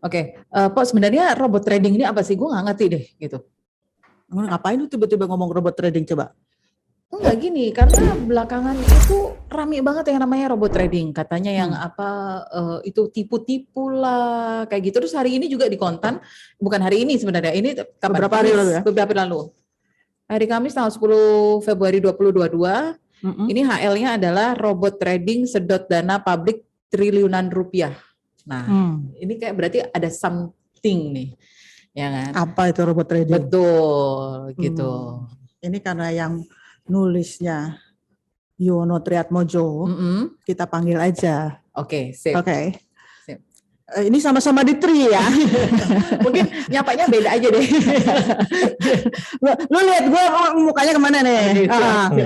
Oke, Pak, sebenarnya robot trading ini apa sih? Gue nggak ngerti deh gitu. Ngapain lu tiba-tiba ngomong robot trading coba? Enggak gini, karena belakangan itu rame banget yang namanya robot trading. Katanya yang apa itu tipu-tipu lah kayak gitu. Terus hari ini juga di Kontan, bukan hari ini sebenarnya. Ini kapan? Beberapa hari lalu ya? Beberapa hari lalu. Hari Kamis tanggal 10 Februari 2022. Ini HL-nya adalah robot trading sedot dana publik triliunan rupiah. Nah, ini kayak berarti ada something nih, ya kan? Apa itu robot trading? Betul, gitu. Ini karena yang nulisnya Yono Triatmojo, kita panggil aja. Oke, sip. Oke. Ini sama-sama di Tri ya. Mungkin nyapanya beda aja deh. Lu lihat gue mukanya kemana nih?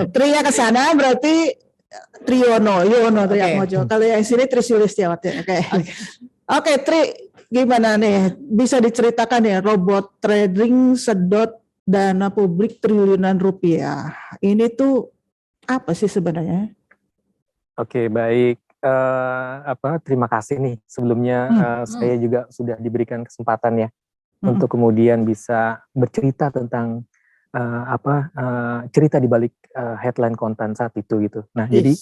Tri-nya ke sana berarti Yono Triatmojo. Kalau yang sini Tri Sulistiawati. Oke, Tri, gimana nih? Bisa diceritakan ya robot trading sedot dana publik triliunan rupiah. Ini tuh apa sih sebenarnya? Oke, baik. Terima kasih nih sebelumnya. Saya juga sudah diberikan kesempatan ya untuk kemudian bisa bercerita tentang cerita di balik headline Kontan saat itu gitu. Nah, jadi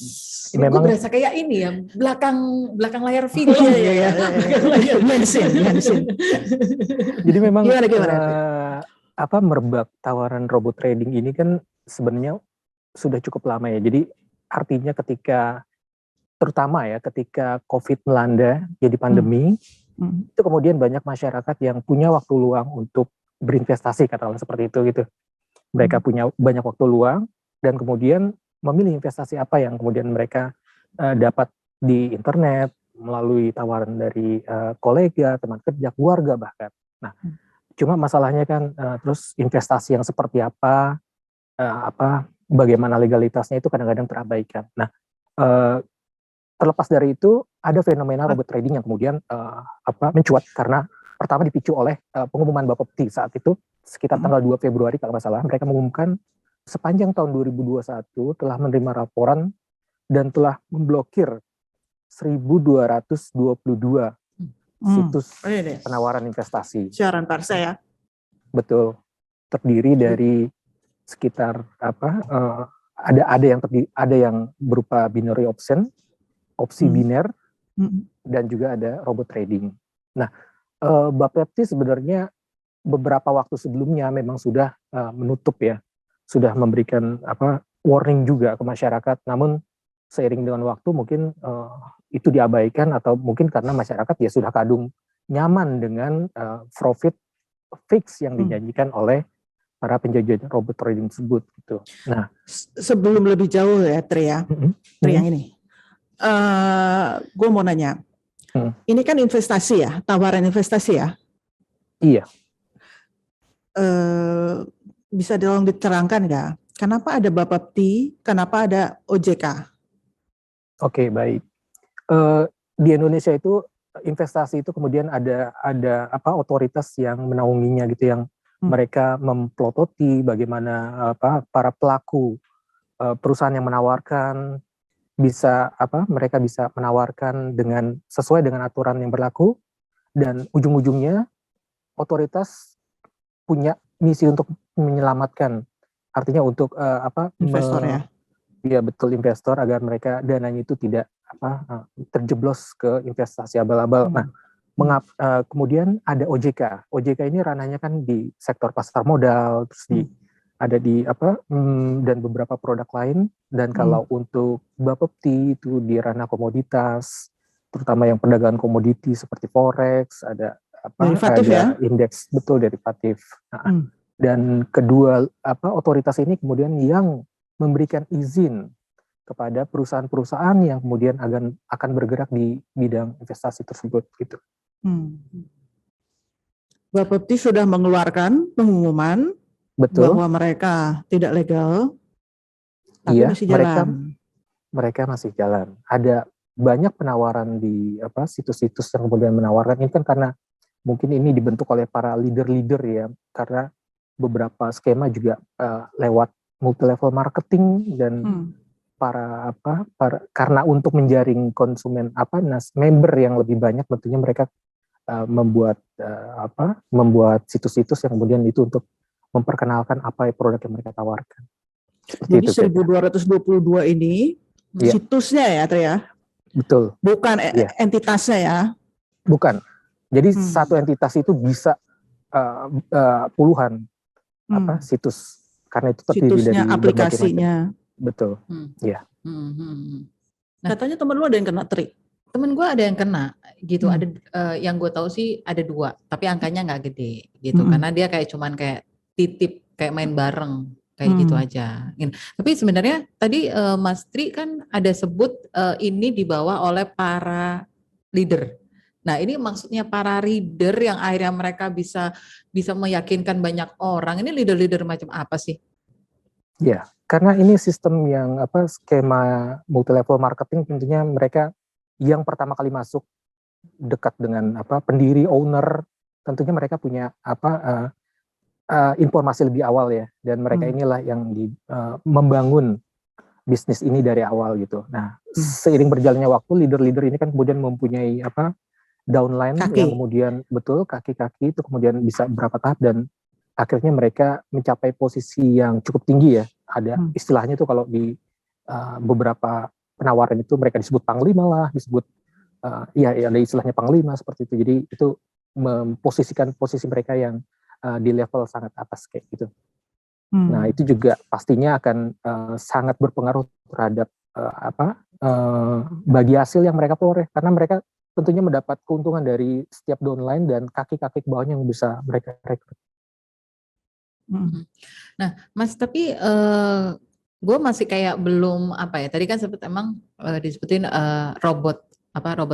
memang berasa kayak ini ya, belakang layar film. Jadi memang merebak tawaran robot trading ini kan sebenarnya sudah cukup lama ya. Jadi artinya terutama ya ketika COVID melanda jadi pandemi, itu kemudian banyak masyarakat yang punya waktu luang untuk berinvestasi, katakanlah seperti itu gitu. Mereka punya banyak waktu luang dan kemudian memilih investasi apa yang kemudian mereka dapat di internet melalui tawaran dari kolega, teman kerja, keluarga bahkan. Nah, cuma masalahnya kan terus investasi yang seperti apa, bagaimana legalitasnya itu kadang-kadang terabaikan. Nah, terlepas dari itu ada fenomena robot trading yang kemudian mencuat karena pertama dipicu oleh pengumuman Bapepti saat itu sekitar tanggal 2 Februari kalau nggak salah, mereka mengumumkan sepanjang tahun 2021 telah menerima laporan dan telah memblokir 1.222 situs penawaran investasi. Siaran parsa ya? Betul, terdiri dari sekitar ada yang berupa binary option, opsi biner, dan juga ada robot trading. Nah, Bapepti sebenarnya beberapa waktu sebelumnya memang sudah menutup ya, sudah memberikan warning juga ke masyarakat. Namun seiring dengan waktu mungkin itu diabaikan atau mungkin karena masyarakat ya sudah kadung nyaman dengan profit fix yang dijanjikan oleh para penjajah robot trading tersebut gitu. Nah, sebelum lebih jauh ya Tri ya, Tri yang ini. Gue mau nanya, ini kan investasi ya, tawaran investasi ya? Iya. Bisa tolong diterangkan nggak? Kenapa ada Bapepti, kenapa ada OJK? Oke, baik. Di Indonesia itu investasi itu kemudian ada otoritas yang menaunginya gitu, yang mereka memplototi bagaimana para pelaku perusahaan yang menawarkan mereka bisa menawarkan dengan sesuai dengan aturan yang berlaku, dan ujung-ujungnya otoritas punya misi untuk menyelamatkan, artinya untuk investor ya betul, investor agar mereka dananya itu tidak terjeblos ke investasi abal-abal. Nah, kemudian ada OJK. OJK ini ranahnya kan di sektor pasar modal, terus ada di dan beberapa produk lain. Dan kalau untuk Bapepti itu di ranah komoditas, terutama yang perdagangan komoditi seperti forex, ada derivatif ada indeks, betul, derivatif. Dan kedua otoritas ini kemudian yang memberikan izin kepada perusahaan-perusahaan yang kemudian akan bergerak di bidang investasi tersebut gitu. Bapepti sudah mengeluarkan pengumuman bahwa mereka tidak legal, tapi masih jalan. Mereka masih jalan. Ada banyak penawaran di situs-situs yang kemudian menawarkan. Ini kan karena mungkin ini dibentuk oleh para leader-leader ya, karena beberapa skema juga lewat multi level marketing dan karena untuk menjaring konsumen member yang lebih banyak, tentunya mereka membuat situs-situs yang kemudian itu untuk memperkenalkan apa produk yang mereka tawarkan. Jadi 1222 ini situsnya ya, Tri ya? Betul. Bukan entitasnya ya? Bukan. Jadi satu entitas itu bisa puluhan situs, karena itu terdiri situsnya, dari aplikasinya. Betul. Iya. Nah, katanya temen lu ada yang kena, Tri? Temen gue ada yang kena gitu. Ada yang gue tahu sih ada 2, tapi angkanya nggak gede gitu, karena dia kayak cuman kayak titip, kayak main bareng kayak gitu aja. Tapi sebenarnya tadi Mas Tri kan ada sebut ini dibawa oleh para leader. Nah, ini maksudnya para leader yang akhirnya mereka bisa meyakinkan banyak orang. Ini leader-leader macam apa sih? Ya, karena ini sistem yang skema multi level marketing, tentunya mereka yang pertama kali masuk dekat dengan pendiri, owner, tentunya mereka punya informasi lebih awal ya, dan mereka inilah yang membangun bisnis ini dari awal gitu. Nah, seiring berjalannya waktu, leader-leader ini kan kemudian mempunyai downline yang kemudian kaki-kaki itu kemudian bisa berapa tahap, dan akhirnya mereka mencapai posisi yang cukup tinggi ya. Ada istilahnya tuh kalau di beberapa penawaran itu mereka disebut panglima lah, disebut ada istilahnya panglima seperti itu. Jadi itu memposisikan posisi mereka yang di level sangat atas kayak gitu. Nah, itu juga pastinya akan sangat berpengaruh terhadap bagi hasil yang mereka peroleh, karena mereka tentunya mendapat keuntungan dari setiap downline dan kaki-kaki ke bawahnya yang bisa mereka rekrut. Nah, Mas, tapi gue masih kayak belum tadi kan sempat emang disebutin robot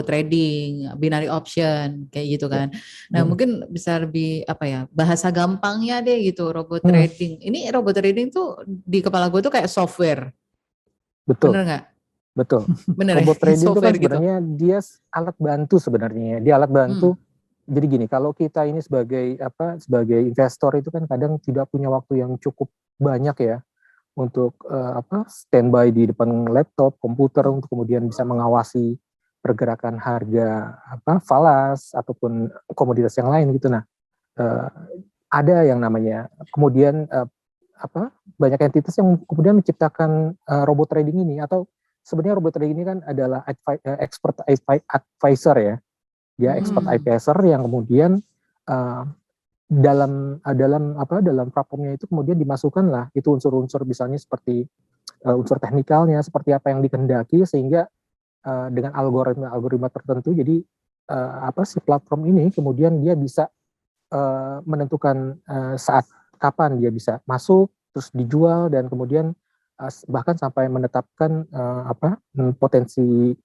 trading, binary option kayak gitu kan. Nah, mungkin bisa lebih bahasa gampangnya deh gitu, robot trading. Ini robot trading tuh di kepala gue tuh kayak software. Betul. Bener nggak? Betul. Bener Robot trading itu kan gitu. sebenarnya dia alat bantu sebenarnya. Dia alat bantu. Jadi gini, kalau kita ini sebagai investor itu kan kadang tidak punya waktu yang cukup banyak ya untuk standby di depan laptop, komputer untuk kemudian bisa mengawasi pergerakan harga falas ataupun komoditas yang lain gitu. Nah, ada yang namanya kemudian banyak entitas yang kemudian menciptakan robot trading ini, atau sebenarnya robot trading ini kan adalah expert advisor ya. Dia expert advisor yang kemudian dalam platformnya itu kemudian dimasukkanlah itu unsur-unsur misalnya seperti unsur teknikalnya seperti apa yang dikehendaki, sehingga dengan algoritma tertentu, jadi si platform ini kemudian dia bisa menentukan saat kapan dia bisa masuk, terus dijual, dan kemudian bahkan sampai menetapkan potensi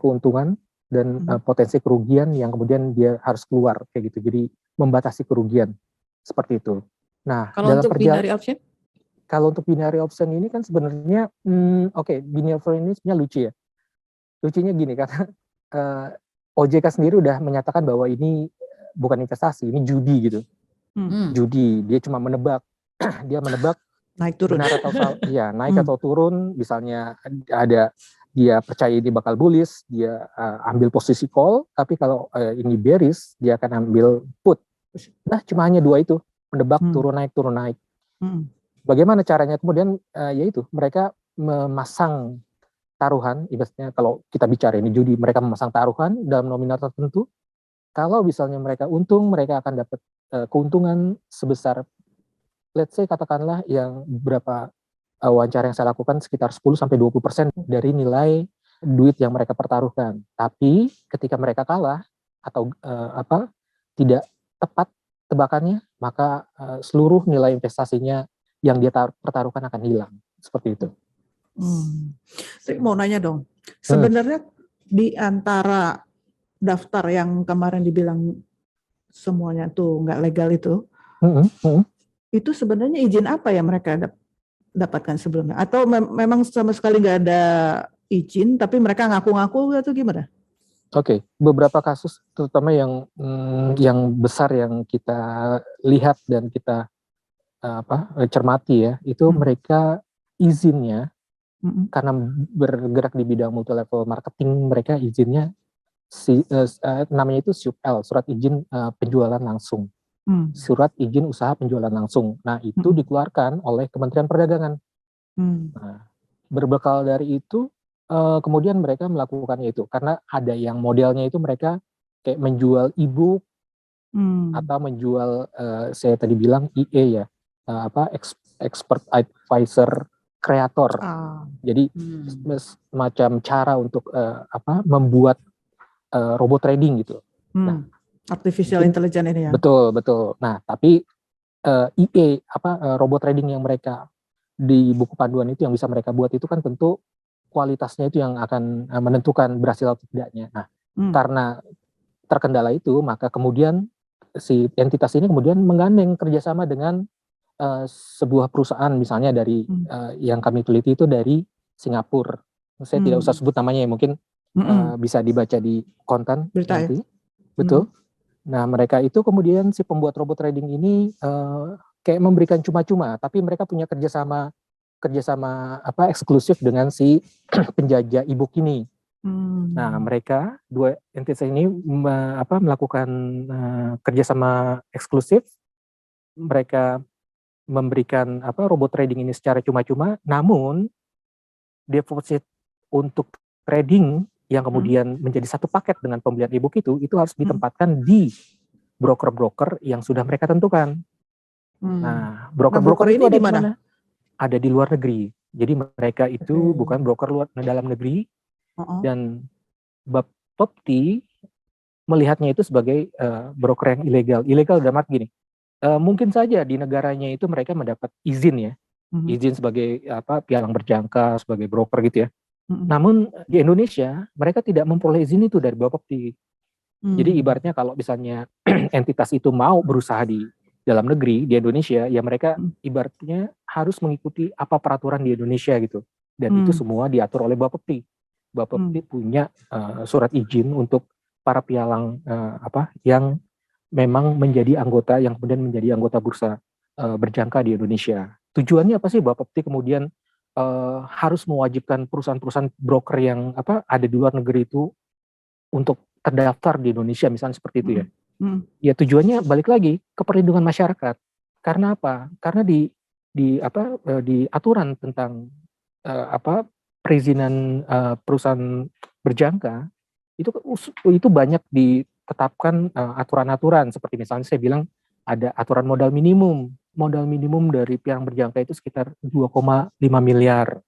keuntungan dan potensi kerugian yang kemudian dia harus keluar kayak gitu. Jadi membatasi kerugian seperti itu. Nah, kalau untuk binary option? Kalau untuk binary option ini kan sebenarnya binary option ini sebenarnya lucu ya. Lucunya gini, karena OJK sendiri udah menyatakan bahwa ini bukan investasi, ini judi gitu. Judi, dia cuma menebak. Dia menebak naik turun. Benar atau salah, ya naik atau turun. Misalnya ada dia percaya ini bakal bullish, dia ambil posisi call, tapi kalau ini bearish, dia akan ambil put. Nah, cuma hanya 2 itu, menebak turun naik. Bagaimana caranya? Kemudian yaitu mereka memasang taruhan, ibaratnya kalau kita bicara ini judi, mereka memasang taruhan dalam nominal tertentu. Kalau misalnya mereka untung, mereka akan dapat keuntungan sebesar, let's say katakanlah yang beberapa wawancara yang saya lakukan sekitar 10-20% dari nilai duit yang mereka pertaruhkan. Tapi ketika mereka kalah atau tidak tepat tebakannya, maka seluruh nilai investasinya yang dia pertaruhkan akan hilang. Seperti itu. Saya mau nanya dong, sebenarnya di antara daftar yang kemarin dibilang semuanya tuh nggak legal itu sebenarnya izin apa ya mereka dapatkan sebelumnya? Atau memang sama sekali nggak ada izin, tapi mereka ngaku-ngaku atau gimana? Oke, beberapa kasus terutama yang besar yang kita lihat dan kita cermati ya, itu mereka izinnya karena bergerak di bidang multi level marketing, mereka izinnya namanya itu SUPL, surat izin penjualan langsung. Surat izin usaha penjualan langsung. Nah, itu dikeluarkan oleh Kementerian Perdagangan. Nah, berbekal dari itu kemudian mereka melakukannya itu karena ada yang modelnya itu mereka kayak menjual e-book atau menjual saya tadi bilang EA ya, expert advisor kreator. Jadi semacam cara untuk membuat robot trading gitu. Nah, artificial intelligence ini ya. Betul. Nah, tapi EA robot trading yang mereka di buku panduan itu yang bisa mereka buat itu kan tentu kualitasnya itu yang akan menentukan berhasil atau tidaknya. Nah, karena terkendala itu, maka kemudian si entitas ini kemudian menggandeng kerjasama dengan sebuah perusahaan misalnya dari yang kami teliti itu dari Singapura. Saya tidak usah sebut namanya ya, mungkin bisa dibaca di konten nanti. Betul. Nah, mereka itu kemudian si pembuat robot trading ini kayak memberikan cuma-cuma, tapi mereka punya kerjasama eksklusif dengan si penjajah e-book ini. Nah, mereka dua entitas ini melakukan kerjasama eksklusif. Mereka memberikan robot trading ini secara cuma-cuma, namun deposit untuk trading yang kemudian menjadi satu paket dengan pembelian e-book itu harus ditempatkan di broker-broker yang sudah mereka tentukan. Nah, broker-broker itu ada di mana? Ada di luar negeri. Jadi mereka itu bukan broker dalam negeri, dan Bapepti melihatnya itu sebagai broker yang ilegal. Ilegal dalam arti gini, mungkin saja di negaranya itu mereka mendapat izin ya, izin sebagai pialang berjangka, sebagai broker gitu ya. Namun di Indonesia mereka tidak memperoleh izin itu dari Bapepti. Jadi ibaratnya kalau misalnya entitas itu mau berusaha di dalam negeri di Indonesia, ya mereka ibaratnya harus mengikuti apa peraturan di Indonesia gitu. Dan itu semua diatur oleh Bapepti. Bapepti punya surat izin untuk para pialang yang memang menjadi anggota, yang kemudian menjadi anggota bursa berjangka di Indonesia. Tujuannya apa sih Bapepti kemudian harus mewajibkan perusahaan-perusahaan broker yang ada di luar negeri itu untuk terdaftar di Indonesia, misalnya seperti itu ya. Ya tujuannya balik lagi ke perlindungan masyarakat. Karena apa? Karena di aturan tentang perizinan perusahaan berjangka itu banyak ditetapkan aturan-aturan, seperti misalnya saya bilang ada aturan modal minimum dari pialang berjangka itu sekitar 2,5 miliar.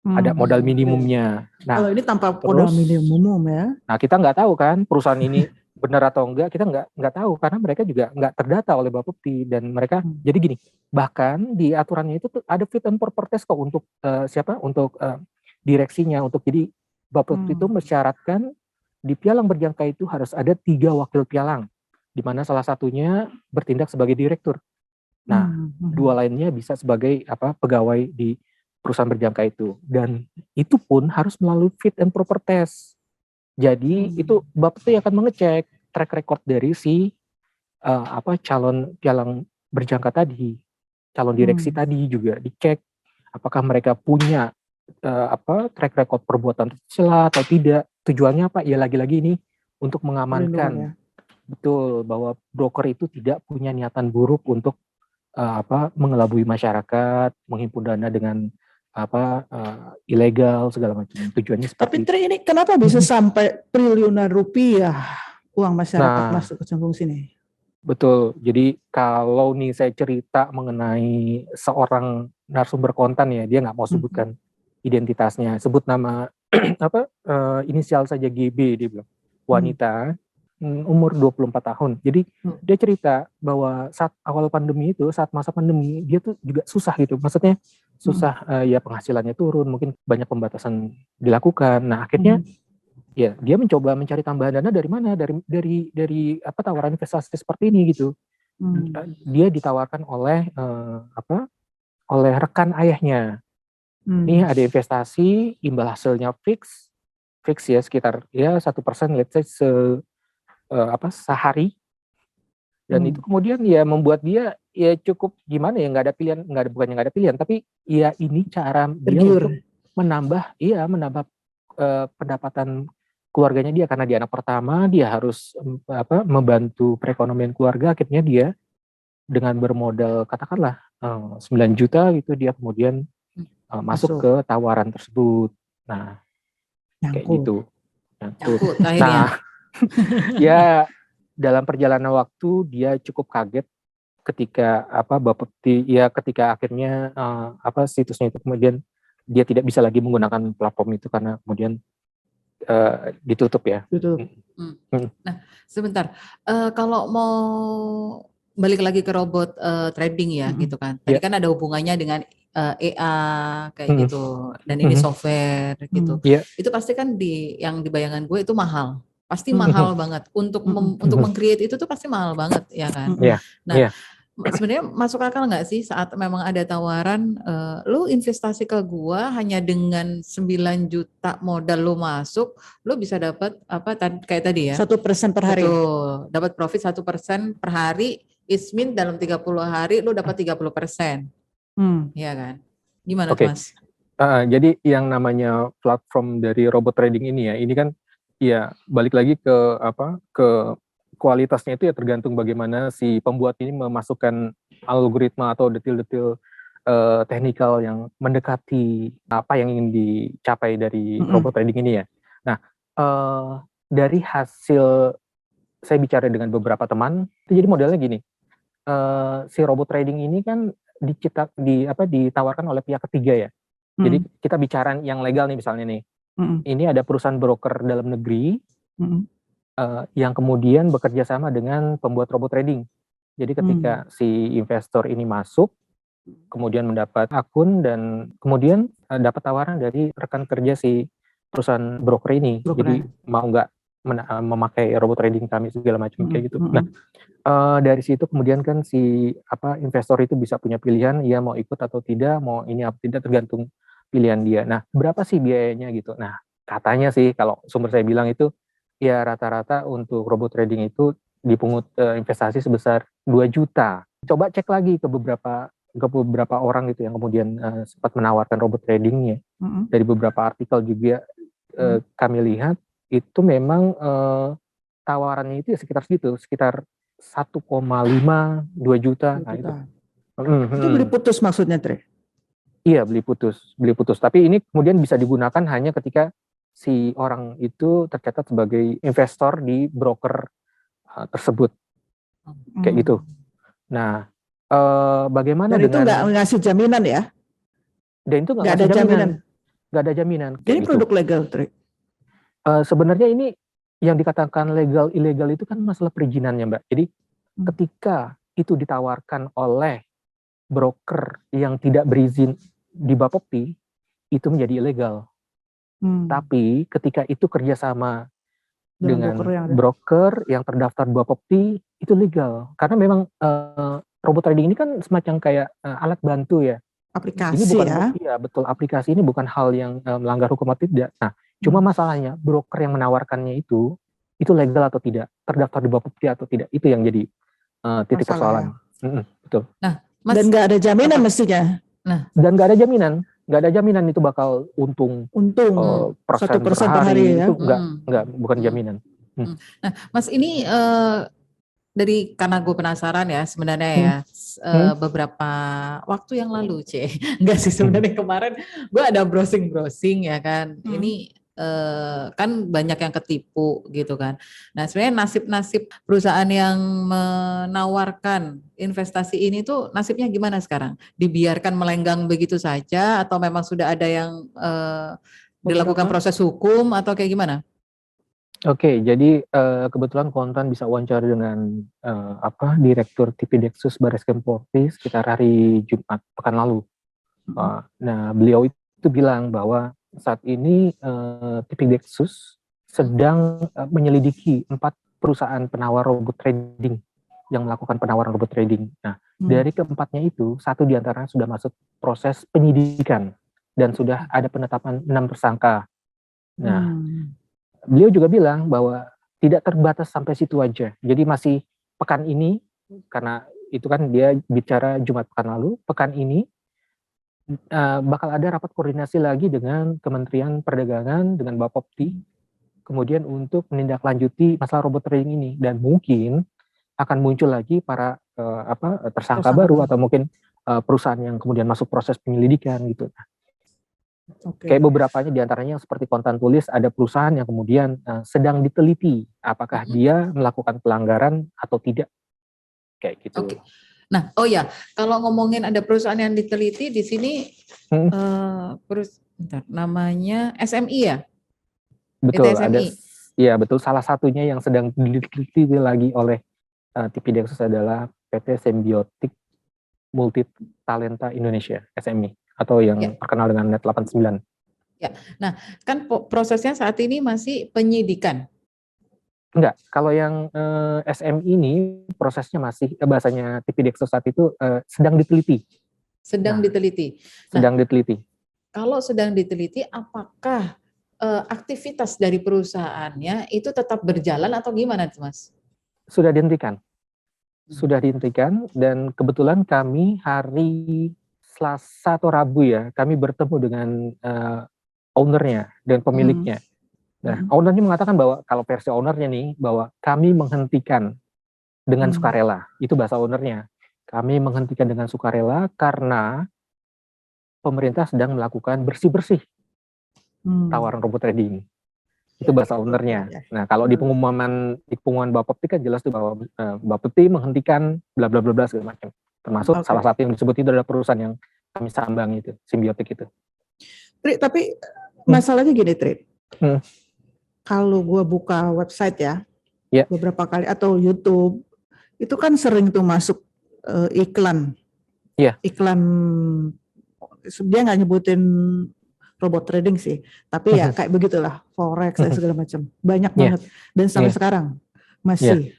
Ada modal minimumnya. Nah, kalau ini tanpa modal minimum ya. Nah, kita nggak tahu kan perusahaan ini benar atau enggak, kita nggak tahu karena mereka juga nggak terdata oleh Bapepti, dan mereka jadi gini, bahkan di aturannya itu ada fit and proper test kok untuk untuk direksinya, untuk jadi Bapepti itu mensyaratkan di pialang berjangka itu harus ada 3 wakil pialang, di mana salah satunya bertindak sebagai direktur. Nah, 2 lainnya bisa sebagai pegawai di perusahaan berjangka itu, dan itu pun harus melalui fit and proper test. Jadi itu Bapepti akan mengecek track record dari si calon pialang berjangka tadi, calon direksi tadi juga dicek apakah mereka punya track record perbuatan tercela atau tidak. Tujuannya apa? Ya lagi-lagi ini untuk mengamankan betul bahwa broker itu tidak punya niatan buruk untuk mengelabui masyarakat, menghimpun dana dengan ilegal segala macam. Tujuannya seperti. Tapi Tri, ini kenapa bisa sampai triliunan rupiah uang masyarakat masuk ke cangkung sini? Betul. Jadi kalau nih saya cerita mengenai seorang narasumber konten ya, dia nggak mau sebutkan identitasnya, sebut nama inisial saja GB, dia bilang. Wanita, umur 24 tahun. Jadi dia cerita bahwa saat awal pandemi itu, saat masa pandemi, dia tuh juga susah gitu. Maksudnya susah, ya penghasilannya turun, mungkin banyak pembatasan dilakukan. Nah, akhirnya ya dia mencoba mencari tambahan dana dari mana? Dari tawaran investasi seperti ini gitu. Dia ditawarkan oleh oleh rekan ayahnya. Ini ada investasi, imbal hasilnya fix ya, sekitar ya 1%, let's say sehari. Dan itu kemudian ya membuat dia ya cukup gimana ya, nggak ada pilihan, bukannya nggak ada pilihan, tapi ya ini cara dia untuk menambah pendapatan keluarganya dia, karena dia anak pertama, dia harus membantu perekonomian keluarga. Akhirnya dia dengan bermodal katakanlah 9 juta gitu, dia kemudian masuk ke tawaran tersebut. Nah, kayak gitu. Nyangkut Nah, akhirnya. ya dalam perjalanan waktu dia cukup kaget ketika Bapepti, ya ketika akhirnya situsnya itu kemudian dia tidak bisa lagi menggunakan platform itu karena kemudian ditutup ya. Nah, sebentar. Kalau mau balik lagi ke robot trading ya, gitu kan. Tadi kan ada hubungannya dengan EA kayak gitu, dan ini software gitu. Itu pasti kan yang di bayangan gue itu mahal. Pasti mahal banget untuk meng-create itu tuh pasti mahal banget ya kan. Nah, sebenarnya masuk akal nggak sih saat memang ada tawaran lu investasi ke gua hanya dengan 9 juta modal lu masuk, lu bisa dapat kayak tadi ya. 1% per hari. Betul, dapat profit 1% per hari, it means dalam 30 hari lu dapat 30%. Iya kan? Gimana tuh, Mas? Jadi yang namanya platform dari robot trading ini ya, ini kan ya balik lagi ke kualitasnya itu ya tergantung bagaimana si pembuat ini memasukkan algoritma atau detil-detil teknikal yang mendekati apa yang ingin dicapai dari robot trading ini ya. Nah, dari hasil saya bicara dengan beberapa teman, itu jadi modelnya gini, si robot trading ini kan ditawarkan oleh pihak ketiga ya. Jadi kita bicara yang legal nih misalnya nih, ini ada perusahaan broker dalam negeri yang kemudian bekerja sama dengan pembuat robot trading. Jadi ketika si investor ini masuk, kemudian mendapat akun dan kemudian dapat tawaran dari rekan kerja si perusahaan broker ini. Jadi mau nggak memakai robot trading kami segala macam kayak gitu. Nah, dari situ kemudian kan si investor itu bisa punya pilihan, ya mau ikut atau tidak, mau ini atau tidak, tergantung pilihan dia. Nah, berapa sih biayanya gitu? Nah, katanya sih kalau sumber saya bilang itu ya rata-rata untuk robot trading itu dipungut investasi sebesar 2 juta. Coba cek lagi ke beberapa orang gitu yang kemudian sempat menawarkan robot tradingnya. Dari beberapa artikel juga kami lihat itu memang tawarannya itu ya sekitar segitu, sekitar 1,5 2 juta. Nah, itu. Itu beli putus maksudnya, Tre? Iya, beli putus. Tapi ini kemudian bisa digunakan hanya ketika si orang itu tercatat sebagai investor di broker tersebut, kayak gitu. Nah, bagaimana dan dengan? Dan itu nggak ngasih jaminan ya? Dan itu nggak ada jaminan. Nggak ada jaminan. Jadi produk legal, Tri? Sebenarnya ini yang dikatakan legal ilegal itu kan masalah perizinannya, Mbak. Jadi ketika itu ditawarkan oleh broker yang tidak berizin di Bapepti, itu menjadi ilegal. Tapi ketika itu kerjasama dengan broker yang terdaftar di Bapepti, itu legal. Karena memang robot trading ini kan semacam kayak alat bantu ya. Aplikasi ini bukan, ya. Iya betul, aplikasi ini bukan hal yang melanggar hukum atau tidak. Nah, cuma masalahnya broker yang menawarkannya itu legal atau tidak, terdaftar di Bapepti atau tidak, itu yang jadi titik persoalan. Ya. Betul. Nah, Mas, dan nggak ada jaminan mestinya. Dan nggak ada jaminan itu bakal untung 1% per hari ya? Itu bukan jaminan. Nah, Mas, ini karena gue penasaran ya sebenarnya ya, beberapa waktu yang lalu enggak sih sebenarnya, kemarin gue ada browsing ya kan, ini kan banyak yang ketipu gitu kan. Nah, sebenarnya nasib perusahaan yang menawarkan investasi ini tuh nasibnya gimana sekarang? Dibiarkan melenggang begitu saja atau memang sudah ada yang dilakukan proses hukum atau kayak gimana? Oke, jadi kebetulan Kontan bisa wawancara dengan Direktur TV Dexus Barreskrim Polri sekitar hari Jumat pekan lalu. Nah, beliau itu bilang bahwa saat ini TV Dexus sedang menyelidiki 4 perusahaan penawar robot trading yang melakukan penawaran robot trading. Nah, dari keempatnya itu, 1 diantaranya sudah masuk proses penyidikan dan sudah ada penetapan 6 tersangka. Nah, beliau juga bilang bahwa tidak terbatas sampai situ aja. Jadi masih pekan ini, karena itu kan dia bicara Jumat pekan lalu, pekan ini bakal ada rapat koordinasi lagi dengan Kementerian Perdagangan, dengan Bapepti, kemudian untuk menindaklanjuti masalah robot trading ini, dan mungkin akan muncul lagi para tersangka baru atau mungkin perusahaan yang kemudian masuk proses penyelidikan gitu. Kayak beberapanya diantaranya yang seperti Kontan Tulis, ada perusahaan yang kemudian sedang diteliti apakah dia melakukan pelanggaran atau tidak, kayak gitu. Nah, kalau ngomongin ada perusahaan yang diteliti di sini, namanya SMI ya? Betul, ada. Iya betul, salah satunya yang sedang diteliti lagi oleh TPDexus adalah PT Symbiotic Multi Talenta Indonesia, SMI, atau yang terkenal dengan Net 89. Ya, nah kan prosesnya saat ini masih penyidikan. Enggak, kalau yang SMI ini prosesnya masih, bahasanya TPDexus saat itu sedang diteliti. Sedang diteliti. Sedang diteliti. Kalau sedang diteliti, apakah aktivitas dari perusahaannya itu tetap berjalan atau gimana, Mas? Sudah dihentikan. Sudah dihentikan, dan kebetulan kami hari Selasa atau Rabu ya, kami bertemu dengan ownernya dan pemiliknya. Nah, ownernya mengatakan bahwa kalau versi ownernya nih, bahwa kami menghentikan dengan sukarela. Itu bahasa ownernya. Kami menghentikan dengan sukarela karena pemerintah sedang melakukan bersih-bersih tawaran robot trading. Itu bahasa ownernya. Nah, kalau di pengumuman Bapepti kan jelas tuh bahwa Bapepti menghentikan bla bla bla bla segala macam. Termasuk salah satu yang disebut itu adalah perusahaan yang kami sambang itu, Symbiotic itu. Tri, tapi masalahnya gini, Tri. Kalau gue buka website ya, beberapa kali atau YouTube, itu kan sering tuh masuk iklan. Iklan, dia nggak nyebutin robot trading sih, tapi ya kayak begitulah, forex dan segala macam, banyak banget, dan sampai sekarang masih.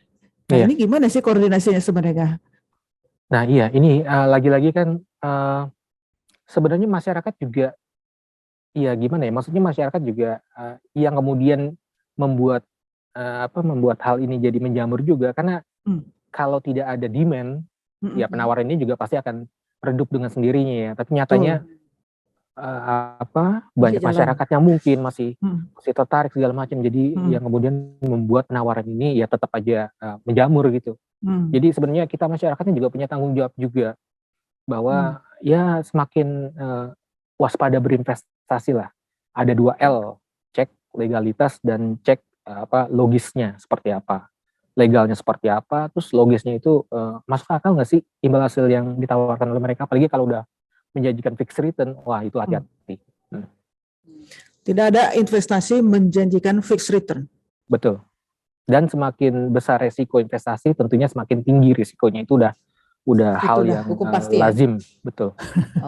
Nah ini gimana sih koordinasinya sebenarnya? Nah iya, ini lagi-lagi kan sebenarnya masyarakat juga, iya gimana ya, maksudnya masyarakat juga yang kemudian membuat membuat hal ini jadi menjamur juga, karena kalau tidak ada demand, ya penawaran ini juga pasti akan redup dengan sendirinya ya. Tapi nyatanya banyak masyarakat yang mungkin masih tertarik segala macam, jadi yang kemudian membuat penawaran ini ya tetap aja menjamur gitu. Jadi sebenarnya kita masyarakatnya juga punya tanggung jawab juga, bahwa ya semakin waspada berinvestasi lah. Ada 2L, cek legalitas dan cek logisnya seperti apa, legalnya seperti apa, terus logisnya itu masuk akal nggak sih imbal hasil yang ditawarkan oleh mereka, apalagi kalau udah menjanjikan fixed return, wah itu hati-hati. Tidak ada investasi menjanjikan fixed return. Betul. Dan semakin besar resiko investasi, tentunya semakin tinggi risikonya. Itu udah hal yang lazim, betul.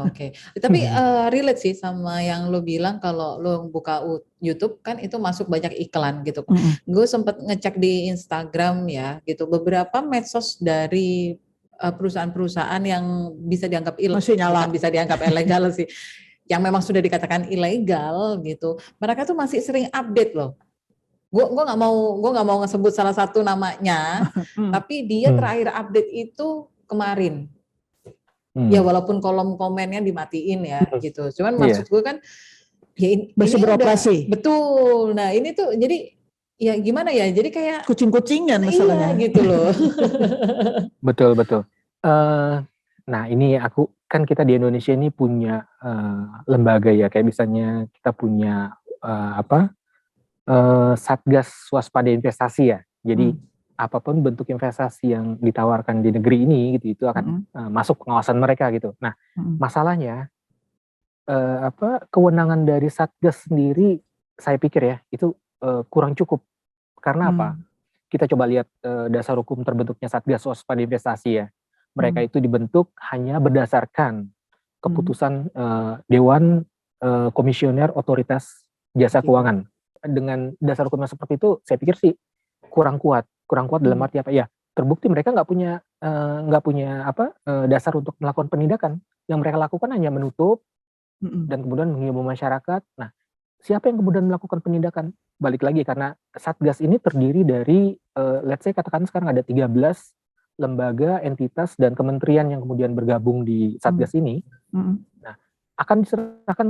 Oke. Tapi relate sih sama yang lo bilang, kalau lo buka YouTube kan itu masuk banyak iklan gitu. Gue sempet ngecek di Instagram ya gitu, beberapa medsos dari perusahaan-perusahaan yang bisa dianggap bisa dianggap ilegal sih, yang memang sudah dikatakan ilegal gitu, mereka tuh masih sering update loh. Gue nggak mau ngesebut salah satu namanya, tapi dia terakhir update itu kemarin. Ya walaupun kolom komennya dimatiin ya gitu. Cuman maksud gue kan ya masih beroperasi. Betul. Nah ini tuh jadi ya gimana ya? Jadi kayak kucing-kucingan masalahnya. Iya gitu loh. Betul. Nah ini kita di Indonesia ini punya lembaga ya, kayak misalnya kita punya Satgas Waspada Investasi ya. Jadi apapun bentuk investasi yang ditawarkan di negeri ini gitu, itu akan masuk pengawasan mereka gitu. Nah, masalahnya kewenangan dari Satgas sendiri, saya pikir ya itu kurang cukup. Karena apa? Kita coba lihat dasar hukum terbentuknya Satgas Waspada Investasi ya. Mereka itu dibentuk hanya berdasarkan keputusan Dewan Komisioner Otoritas Jasa Keuangan. Dengan dasar hukum yang seperti itu, saya pikir sih kurang kuat dalam arti apa ya? Terbukti mereka nggak punya dasar untuk melakukan penindakan. Yang mereka lakukan hanya menutup dan kemudian menghimbau masyarakat. Nah, siapa yang kemudian melakukan penindakan? Balik lagi, karena Satgas ini terdiri dari let's say katakan sekarang ada 13 lembaga, entitas dan kementerian yang kemudian bergabung di Satgas ini. Nah, akan diserahkan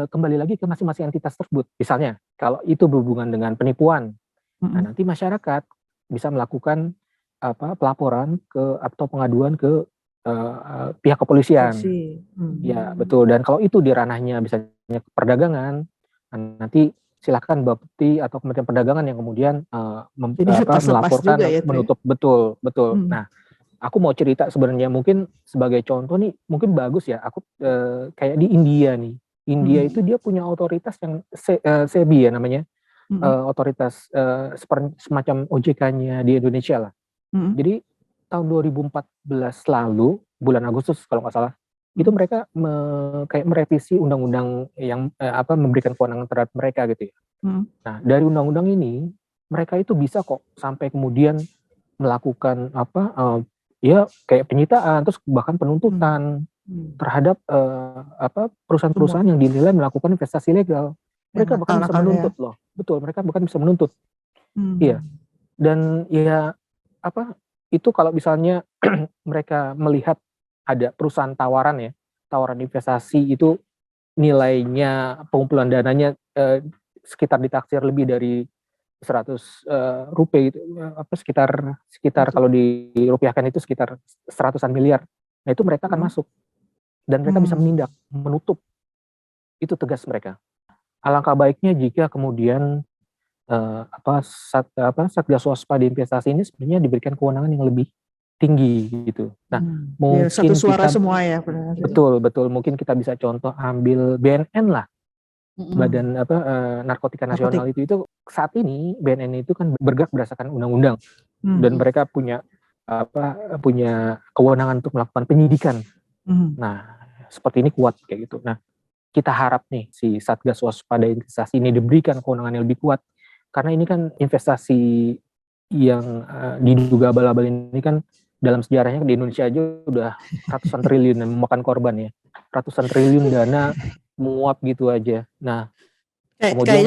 kembali lagi ke masing-masing entitas tersebut. Misalnya, kalau itu berhubungan dengan penipuan, nah nanti masyarakat bisa melakukan pelaporan atau pengaduan ke pihak kepolisian. Ya betul. Dan kalau itu di ranahnya misalnya perdagangan, nanti silakan Bapepti atau Kementerian Perdagangan yang kemudian melaporkan juga, ya, menutup. Betul. Nah, aku mau cerita sebenarnya mungkin sebagai contoh nih, mungkin bagus ya. Aku kayak di India nih. India itu dia punya otoritas yang SEBI ya namanya, otoritas semacam OJK-nya di Indonesia lah. Jadi tahun 2014 lalu bulan Agustus kalau nggak salah, itu mereka kayak merevisi undang-undang yang memberikan kewenangan terhadap mereka gitu ya. Nah dari undang-undang ini mereka itu bisa kok sampai kemudian melakukan ya kayak penyitaan, terus bahkan penuntutan terhadap perusahaan-perusahaan yang dinilai melakukan investasi ilegal. Mereka bahkan bisa menuntut loh. Betul, mereka bahkan bisa menuntut. Iya. Dan ya itu kalau misalnya mereka melihat ada perusahaan tawaran investasi itu nilainya pengumpulan dananya sekitar ditaksir lebih dari 100 rupiah itu sekitar kalau dirupiahkan itu sekitar 100-an miliar. Nah itu mereka akan masuk dan mereka bisa menindak, menutup. Itu tegas mereka. Alangkah baiknya jika kemudian Satgas Waspada Investasi ini sebenarnya diberikan kewenangan yang lebih tinggi gitu. Nah, mungkin satu suara semua ya, benar. Betul. Mungkin kita bisa contoh ambil BNN lah. Badan Narkotika Nasional itu saat ini BNN itu kan bergerak berdasarkan undang-undang dan mereka punya kewenangan untuk melakukan penyidikan. Nah, seperti ini kuat kayak gitu. Nah, kita harap nih si Satgas Waspada Investasi ini diberikan kewenangan yang lebih kuat. Karena ini kan investasi yang diduga abal-abal ini kan dalam sejarahnya di Indonesia aja udah ratusan triliun yang memakan korban ya. Ratusan triliun dana menguap gitu aja. Nah, kemudian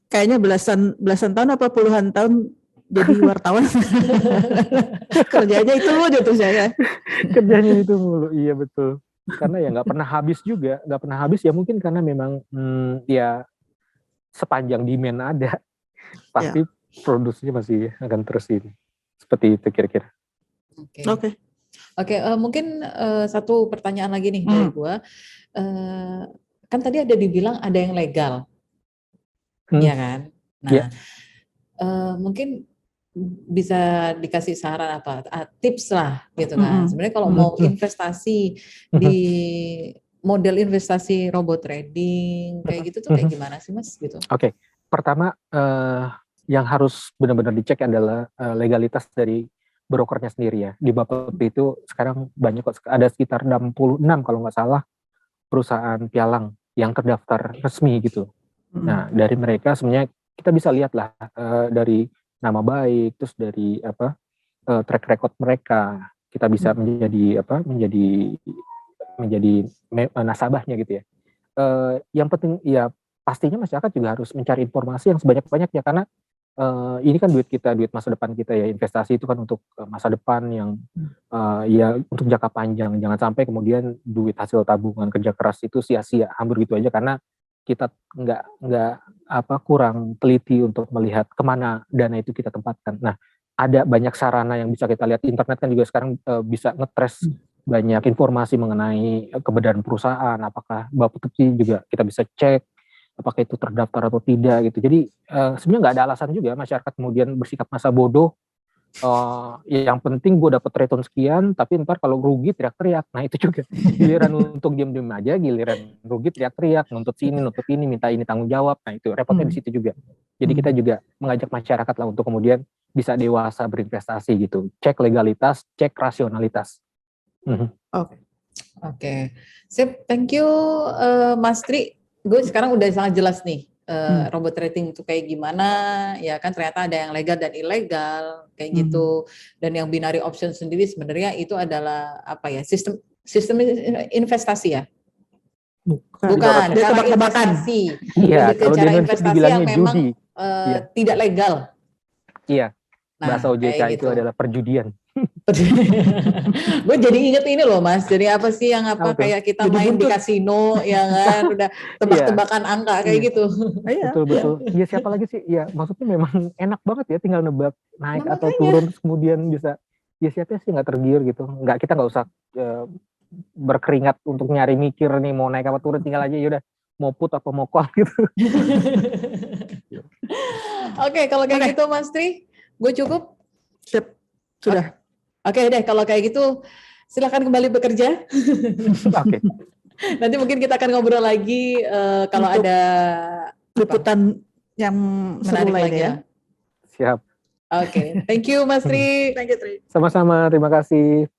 kayaknya belasan tahun apa puluhan tahun jadi wartawan. Kerjanya itu mulu tuh saya. Kerjanya itu mulu, iya betul. Karena ya nggak pernah habis juga, ya mungkin karena memang ya sepanjang demand ada. Pasti produksinya masih akan terus ini. Seperti itu kira-kira. Oke, mungkin satu pertanyaan lagi nih dari gua. Kan tadi ada dibilang ada yang legal. Ya kan? Nah, mungkin bisa dikasih saran tips lah gitu kan. Sebenarnya kalau mau investasi di model investasi robot trading kayak gitu tuh kayak gimana sih Mas gitu? Oke. Pertama yang harus benar-benar dicek adalah legalitas dari brokernya sendiri ya. Di Bapepti itu sekarang banyak kok, ada sekitar 66 kalau nggak salah perusahaan pialang yang terdaftar resmi gitu. Nah dari mereka sebenarnya kita bisa lihat lah dari nama baik, terus dari track record mereka, kita bisa menjadi nasabahnya gitu ya. Yang penting ya pastinya masyarakat juga harus mencari informasi yang sebanyak-banyaknya karena ini kan duit masa depan kita ya. Investasi itu kan untuk masa depan yang ya untuk jangka panjang. Jangan sampai kemudian duit hasil tabungan kerja keras itu sia-sia, hampir gitu aja karena kita nggak kurang teliti untuk melihat kemana dana itu kita tempatkan. Nah, ada banyak sarana yang bisa kita lihat. Internet kan juga sekarang bisa ngetrace banyak informasi mengenai keberadaan perusahaan. Apakah Bapepti juga kita bisa cek apakah itu terdaftar atau tidak gitu. Jadi sebenarnya nggak ada alasan juga masyarakat kemudian bersikap masa bodoh. Yang penting gue dapet return sekian, tapi ntar kalau rugi teriak-teriak. Nah itu juga giliran untuk diem-diem aja, giliran rugi teriak-teriak, nuntut ini, minta ini tanggung jawab. Nah itu repotnya di situ juga. Jadi kita juga mengajak masyarakat lah untuk kemudian bisa dewasa berinvestasi gitu. Cek legalitas, cek rasionalitas. Oke. Sip, thank you Mas Tri. Gue sekarang udah sangat jelas nih robot trading itu kayak gimana, ya kan ternyata ada yang legal dan ilegal kayak gitu. Dan yang binary option sendiri sebenarnya itu adalah sistem investasi ya. Bukan cara investasi. Iya, kalau cara investasi yang memang tidak legal. Iya. Bahasa OJK itu adalah perjudian. Gue jadi inget ini loh Mas, jadi apa sih yang kayak kita main di kasino ya kan, udah tebak-tebakan angka kayak gitu. Betul. Ya siapa lagi sih, ya maksudnya memang enak banget ya tinggal nebak naik atau turun terus kemudian bisa, ya siapa sih nggak tergiur gitu, kita nggak usah berkeringat untuk nyari mikir nih mau naik apa turun, tinggal aja yaudah mau put atau mau call gitu. Oke, kalau kayak gitu Mas Tri, gue cukup. Sudah. Oke deh, kalau kayak gitu silakan kembali bekerja. Oke. Nanti mungkin kita akan ngobrol lagi kalau ada liputan yang menarik lagi ya. Siap. Oke, thank you Mas Tri. Thank you Tri. Sama-sama, terima kasih.